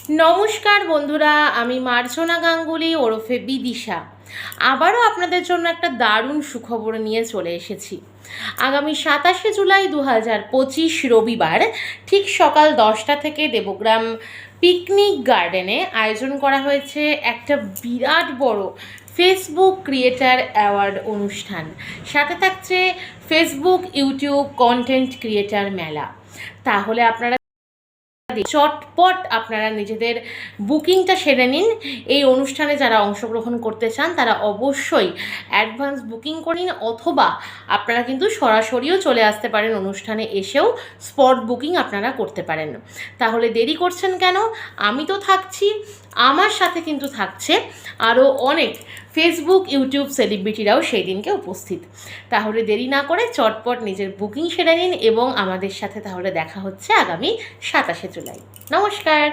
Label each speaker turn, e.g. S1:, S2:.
S1: নমস্কার বন্ধুরা, আমি মার্জনা গাঙ্গুলি ওরফে বিদিশা আবারও আপনাদের জন্য একটা দারুণ সুখবর নিয়ে চলে এসেছি। আগামী 27 জুলাই 2025 রবিবার ঠিক সকাল 10টা থেকে দেবগ্রাম পিকনিক গার্ডেনে আয়োজন করা হয়েছে একটা বিরাট বড় ফেসবুক ক্রিয়েটার অ্যাওয়ার্ড অনুষ্ঠান। সাথে থাকছে ফেসবুক ইউটিউব কন্টেন্ট ক্রিয়েটার মেলা। তাহলে আপনারা চটপট আপনারা নিজেদের বুকিংটা সেরে নিন। এই অনুষ্ঠানে যারা অংশগ্রহণ করতে চান তারা অবশ্যই অ্যাডভান্স বুকিং করে নিন, অথবা আপনারা কিন্তু সরাসরিও চলে আসতে পারেন, অনুষ্ঠানে এসেও স্পট বুকিং আপনারা করতে পারেন। তাহলে দেরি করছেন কেন? আমি তো থাকছি, আমার সাথে কিন্তু থাকছে আরও অনেক ফেসবুক ইউটিউব সেলিব্রিটিরাও সেই দিনকে উপস্থিত। তাহলে দেরি না করে চটপট নিজের বুকিং সেরে নিন এবং আমাদের সাথে তাহলে দেখা হচ্ছে আগামী 27 জুলাই। নমস্কার।